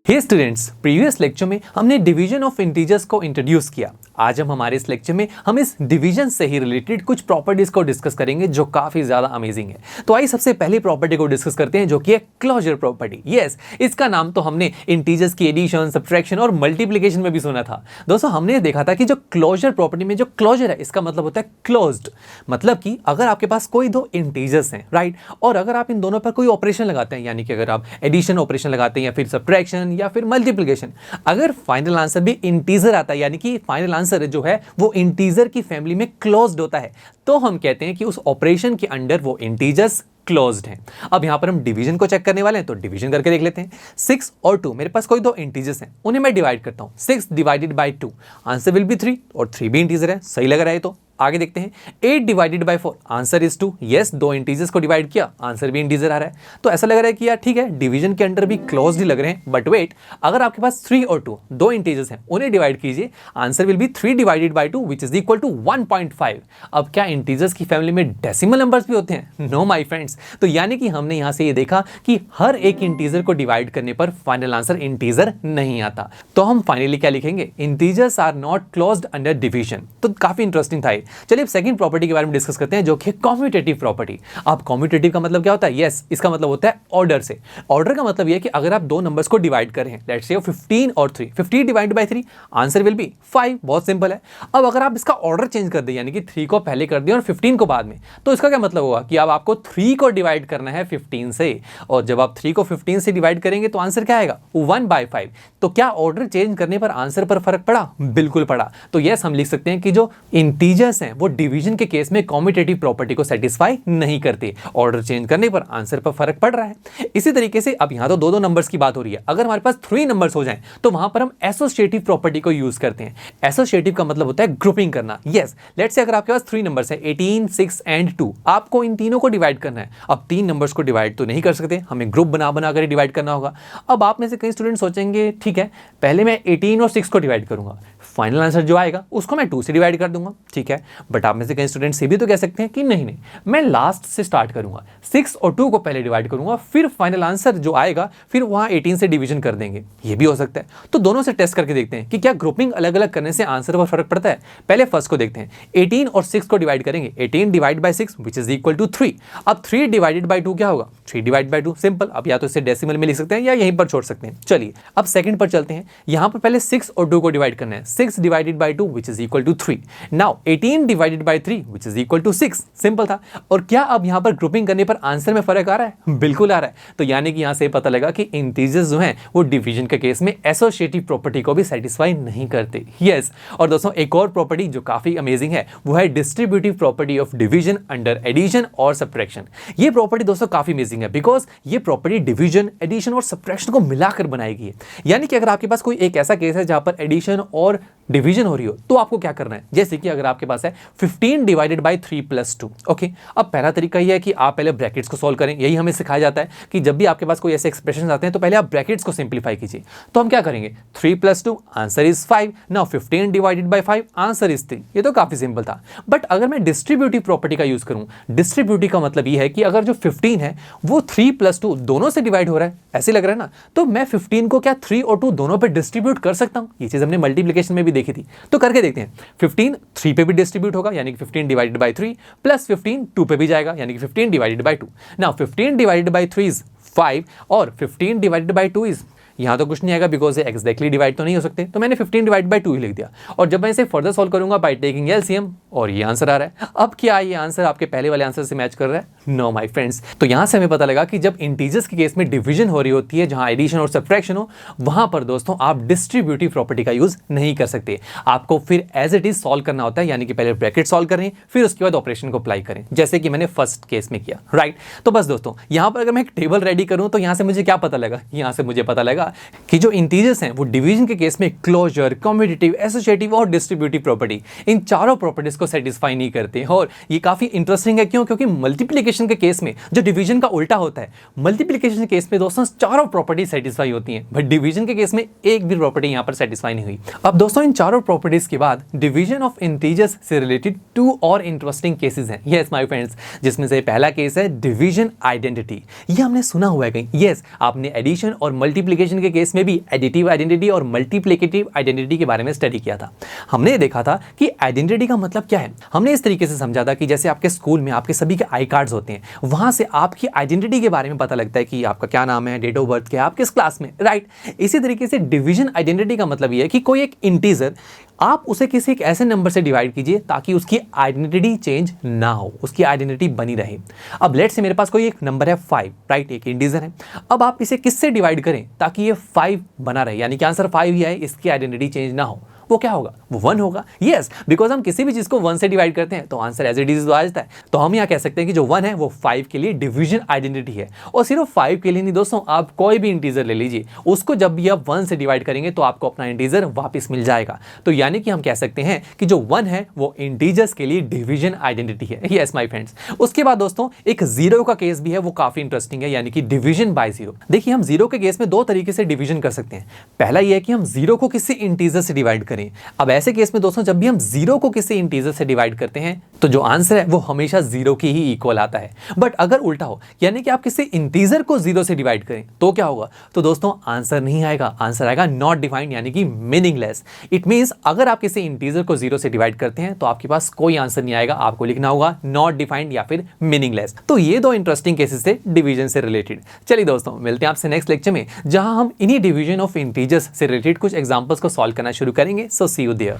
हे students, previous lecture में हमने division of integers को इंट्रोड्यूस किया। आज हम हमारे इस लेक्चर में हम इस डिवीजन से ही रिलेटेड कुछ प्रॉपर्टीज को डिस्कस करेंगे जो काफी ज्यादा अमेजिंग है। तो आइए सबसे पहली प्रॉपर्टी को डिस्कस करते हैं जो कि है क्लोजर प्रॉपर्टी। यस, इसका नाम तो हमने इंटीजर्स की एडिशन, सब्ट्रैक्शन और मल्टीप्लिकेशन में भी सुना था। दोस्तों, हमने देखा था कि जो क्लोजर प्रॉपर्टी में जो क्लोजर है इसका मतलब होता है क्लोज्ड। मतलब कि अगर आपके पास कोई दो इंटीजर्स हैं, राइट, और अगर आप इन दोनों पर कोई ऑपरेशन लगाते हैं, यानी कि अगर आप एडिशन ऑपरेशन लगाते हैं या फिर सब्ट्रैक्शन या फिर मल्टीप्लिकेशन, अगर फाइनल आंसर भी इंटीजर आता है, यानी कि फाइनल आंसर जो है वो इंटीजर की फैमिली में क्लोज्ड होता है, तो हम कहते हैं कि उस ऑपरेशन के अंडर वो इंटीजर्स क्लोज्ड हैं। अब यहां पर हम डिवीजन को चेक करने वाले हैं, तो डिवीजन करके देख लेते हैं। 6 और 2, मेरे पास कोई दो इंटीजर्स हैं, उन्हें मैं डिवाइड करता हूं। 6 divided by 2, answer will be 3, और 3 भी इंटीजर है। सही लग रहा है। तो आगे देखते हैं। 8 divided by 4, answer is 2। Yes, दो इंटीजर्स को डिवाइड किया, आंसर भी इंटीजर आ रहा है। तो ऐसा लग रहा है कि यार ठीक है, डिवीजन के अंडर भी क्लोज्ड ही लग रहे हैं। बट वेट, अगर आपके पास 3 और 2 दो इंटीजर्स हैं, उन्हें डिवाइड कीजिए, answer will be 3 divided by 2 which is equal to 1.5। अब क्या इंटीजर्स की फैमिली में डेसिमल नंबर्स भी होते हैं? No my friends. तो यानी कि हमने यहां से ये देखा कि हर एक इंटीजर को डिवाइड करने पर फाइनल आंसर इंटीजर नहीं आता। तो हम फाइनली क्या लिखेंगे? Integers are not closed under division. तो काफी इंटरेस्टिंग था ये। चलिए अब सेकंड प्रॉपर्टी के बारे में डिस्कस करते हैं जो कि कॉम्यूटेटिव प्रॉपर्टी। अब कॉम्यूटेटिव का मतलब क्या होता है? यस, इसका मतलब होता है ऑर्डर से। ऑर्डर का मतलब यह है कि अगर आप दो नंबर्स को डिवाइड करें, लेट्स से 15 और 3, 50 divided by 3, answer will B 5। बहुत सिंपल है। अब अगर आप इसका ऑर्डर चेंज कर दें, यानी कि 3 को पहले कर दिया और 15 को बाद में, तो इसका क्या मतलब होगा कि अब आपको 3 को डिवाइड करना है 15 से, और जब आप 3 को 15 से डिवाइड करेंगे तो आंसर क्या आएगा? 1/5। तो क्या ऑर्डर चेंज करने पर आंसर पर फर्क पड़ा? बिल्कुल पड़ा। तो यस, हम लिख सकते हैं कि जो इंटीजर्स हैं वो डिवीजन के केस में कॉम्यूटेटिव प्रॉपर्टी को सेटिस्फाई नहीं करते। ऑर्डर चेंज करने पर आंसर पर फर्क पड़ रहा है। इसी तरीके से अब यहां तो दो नंबर्स की बात हो रही है। अगर हमारे पास 3 नंबर्स हो जाएं तो वहां पर हम एसोसिएटिव प्रॉपर्टी को यूज करते हैं। एसोसिएटिव का मतलब होता है ग्रुपिंग करना। यस, लेट्स से अगर आपके पास 3 नंबर्स हैं, 18, 6 एंड 2, आपको इन तीनों को डिवाइड करना है। अब 3 नंबर्स को डिवाइड तो नहीं कर सकते, हमें ग्रुप बना कर डिवाइड करना होगा। अब आप में से कई स्टूडेंट सोचेंगे ठीक है, पहले मैं 18 और 6 को डिवाइड करूंगा, फाइनल आंसर जो आएगा उसको मैं 2 से डिवाइड कर दूंगा। ठीक है, बट आप में से कई स्टूडेंट्स ये भी तो कह सकते हैं कि नहीं, मैं लास्ट से स्टार्ट करूंगा, 6 और 2 को पहले डिवाइड करूंगा, फिर फाइनल आंसर जो आएगा फिर वहां 18 से डिवीजन कर देंगे। ये भी हो सकता है। तो दोनों से टेस्ट करके देखते हैं कि क्या ग्रुपिंग अलग अलग करने से आंसर पर फर्क पड़ता है। पहले फर्स्ट को देखते हैं। 18 और 6 को डिवाइड करेंगे, 18 divide by 6 which is equal to 3। अब 3 डिवाइडेड बाय 2 क्या होगा? 3 डिवाइड बाय 2। सिंपल। अब या तो इसे डेसिमल में लिख सकते हैं या यहीं पर छोड़ सकते हैं। चलिए अब सेकंड पर चलते हैं। यहां पर पहले 6 और 2 को डिवाइड करना है। 6 divided by 2 which is equal to 3. Now 18 divided by 3 which is equal to 6. Simple था। और क्या अब यहां पर ग्रुपिंग करने पर आंसर में फर्क आ रहा है? बिल्कुल आ रहा है। तो यानी कि यहां से पता लगा कि इंटीजर्स जो हैं वो डिवीजन के केस में एसोसिएटिव प्रॉपर्टी को भी सेटिस्फाई नहीं करते। यस, और दोस्तों एक और प्रॉपर्टी जो काफी अमेजिंग है वो है distributive property of division under addition और सब्ट्रैक्शन। ये प्रॉपर्टी दोस्तों काफी अमेजिंग है बिकॉज ये प्रॉपर्टी डिवीजन, एडिशन और सब्ट्रैक्शन को मिलाकर बनाएगी है। यानी कि अगर आपके पास कोई एक ऐसा केस है जहां पर एडिशन और डिवीजन हो रही हो तो आपको क्या करना है? जैसे कि अगर आपके पास है 15 डिवाइडेड बाय 3 प्लस 2। ओके, अब पहला तरीका यह है कि आप पहले ब्रैकेट्स को सॉल्व करें। यही हमें सिखाया जाता है कि जब भी आपके पास कोई ऐसे एक्सप्रेशन आते हैं तो पहले आप ब्रैकेट्स को सिंप्लीफाई कीजिए। तो हम क्या करेंगे? 3 plus 2, answer is 5। Now 15 divided by 5, answer is 3। ये तो काफी सिंपल था। बट अगर मैं डिस्ट्रीब्यूटिव प्रॉपर्टी का यूज करूं, डिस्ट्रीब्यूटिव का मतलब यह है कि अगर जो 15 है वो 3 प्लस 2 दोनों से डिवाइड हो रहा है, ऐसे लग रहा है ना, तो मैं 15 को क्या 3 और 2 दोनों पे डिस्ट्रीब्यूट कर सकता हूं। ये चीज हमने मल्टीप्लिकेशन में भी देखी थी। तो करके देखते हैं। 15 3 पे भी डिस्ट्रीब्यूट होगा, यानी कि 15 डिवाइडेड बाय 3, प्लस 15 2 पे भी जाएगा, यानी कि 15 divided by 2। Now 15 divided by 3 is 5 और 15 डिवाइडेड बाय 2 इज, यहां तो कुछ नहीं आएगा बिकॉज एग्जैक्टली डिवाइड तो नहीं हो सकते, तो मैंने 15 डिवाइड बाय 2 ही लिख दिया। और जब मैं इसे फर्दर सॉल्व करूंगा बाय टेकिंग एलसीएम, और ये आंसर आ रहा है। अब क्या ये आंसर आपके पहले वाले आंसर से मैच कर रहा है? No my friends. तो यहां से हमें पता लगा कि जब इंटीजर्स के केस में डिवीजन हो रही होती है, जहां एडिशन और सब्ट्रैक्शन हो, वहां पर दोस्तों आप डिस्ट्रीब्यूटिव प्रॉपर्टी का यूज नहीं कर सकते। आपको फिर एज इट इज सॉल्व करना होता है, यानी कि पहले ब्रैकेट सॉल्व करें, फिर उसके बाद ऑपरेशन को अप्लाई करें, जैसे कि मैंने फर्स्ट केस में किया। राइट, तो बस दोस्तों यहां पर अगर मैं एक टेबल रेडी करूं तो यहां से मुझे क्या पता लगा? यहां से मुझे पता लगा कि जो इंटीजर्स हैं वो डिवीजन के केस में क्लोजर, कम्यूटेटिव, एसोसिएटिव और डिस्ट्रीब्यूटिव प्रॉपर्टी, इन चारों प्रॉपर्टीज को सेटिस्फाई नहीं करते। और ये काफ़ी इंटरेस्टिंग है, क्यों? क्योंकि मल्टीप्लिकेशन के केस में जो डिवीजन का उल्टा होता है, मल्टीप्लिकेशन के केस में दोस्तों चारों प्रॉपर्टी सेटिस्फाई होती हैं, बट डिवीजन के केस में एक भी प्रॉपर्टी यहाँ पर सेटिस्फाई नहीं हुई। अब दोस्तों इन चारों प्रॉपर्टीज के बाद डिवीजन ऑफ इंटीजर्स से रिलेटेड 2 और इंटरेस्टिंग केसेस हैं, यस माय फ्रेंड्स, जिसमें से पहला केस है डिवीजन आइडेंटिटी। ये हमने सुना हुआ है कहीं, यस, आपने एडिशन और मल्टीप्लिकेशन के केस में भी एडिटिव आइडेंटिटी और मल्टीप्लिकेटिव आइडेंटिटी के बारे में स्टडी किया था। हमने देखा था कि आइडेंटिटी का मतलब क्या है। हमने इस तरीके से समझा था कि जैसे आपके स्कूल में आपके सभी के आई कार्ड्स होते हैं, वहां से आपकी आइडेंटिटी के बारे में पता लगता है कि आपका क्या नाम है, डेट ऑफ बर्थ क्या है, आप किस क्लास में, राइट। इसी तरीके से डिवीजन आइडेंटिटी का मतलब यह है कि कोई एक इंटीजर आप उसे किसी एक ऐसे नंबर से डिवाइड कीजिए ताकि उसकी आइडेंटिटी चेंज ना हो, उसकी आइडेंटिटी बनी रहे। अब लेट्स से मेरे पास कोई एक नंबर है 5, राइट, एक इंटीजर है। अब आप इसे किससे डिवाइड करें ताकि ये 5 बना रहे, यानी कि आंसर 5 ही आए, इसकी आइडेंटिटी चेंज ना हो, वो क्या होगा? वो 1 होगा। यस, बिकॉज हम किसी भी चीज को 1 से डिवाइड करते हैं तो आंसर एज इट इज आ जाता है। तो हम यहाँ कह सकते हैं कि जो 1 है वो 5 के लिए डिवीजन आइडेंटिटी है। और सिर्फ 5 के लिए नहीं दोस्तों, आप कोई भी इंटीजर ले लीजिए, उसको जब भी आप 1 से डिवाइड करेंगे तो आपको अपना इंटीजर वापस मिल जाएगा। तो यानी कि हम कह सकते हैं कि जो 1 है वो इंटीजर्स के लिए डिवीजन आइडेंटिटी है। Yes my friends. उसके बाद दोस्तों एक 0 का केस भी है, वो काफी इंटरेस्टिंग है, यानी कि डिवीजन बाय 0। देखिए हम 0 के केस में 2 तरीके से डिवीजन कर सकते हैं। पहला यह है कि हम 0 को किसी इंटीजर से डिवाइड करें। अब ऐसे केस में दोस्तों जब भी हम 0 को किसी इंटीजर से डिवाइड करते हैं तो जो आंसर है वो हमेशा 0 के ही इक्वल आता है। बट अगर उल्टा हो, यानी कि आप किसी इंटीजर को 0 से डिवाइड करें तो क्या होगा? तो दोस्तों आंसर नहीं आएगा, आंसर आएगा नॉट डिफाइंड, यानी कि मीनिंगलेस। इट मींस अगर आप किसी इंटीजर को 0 से डिवाइड करते हैं तो आपके पास कोई आंसर नहीं आएगा, आपको लिखना होगा नॉट डिफाइंड या फिर मीनिंगलेस। तो ये 2 इंटरेस्टिंग केसेस थे डिवीजन से रिलेटेड। चलिए दोस्तों मिलते हैं आपसे नेक्स्ट लेक्चर में, जहां हम इन्हीं डिवीजन ऑफ इंटीजर्स से रिलेटेड कुछ एग्जांपल्स को सॉल्व करना शुरू करेंगे। So see you there.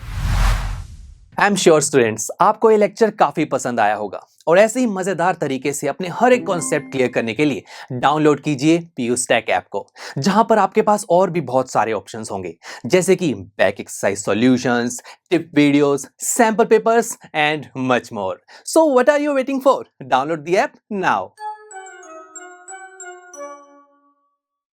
I am sure students आपको ये लेक्चर काफी पसंद आया होगा, और ऐसे ही मजेदार तरीके से अपने हर एक कॉन्सेप्ट क्लियर करने के लिए डाउनलोड कीजिए PUStack ऐप को, जहां पर आपके पास और भी बहुत सारे ऑप्शंस होंगे, जैसे कि back exercise solutions, tip videos, sample papers and much more. So what are you waiting for? Download the app now.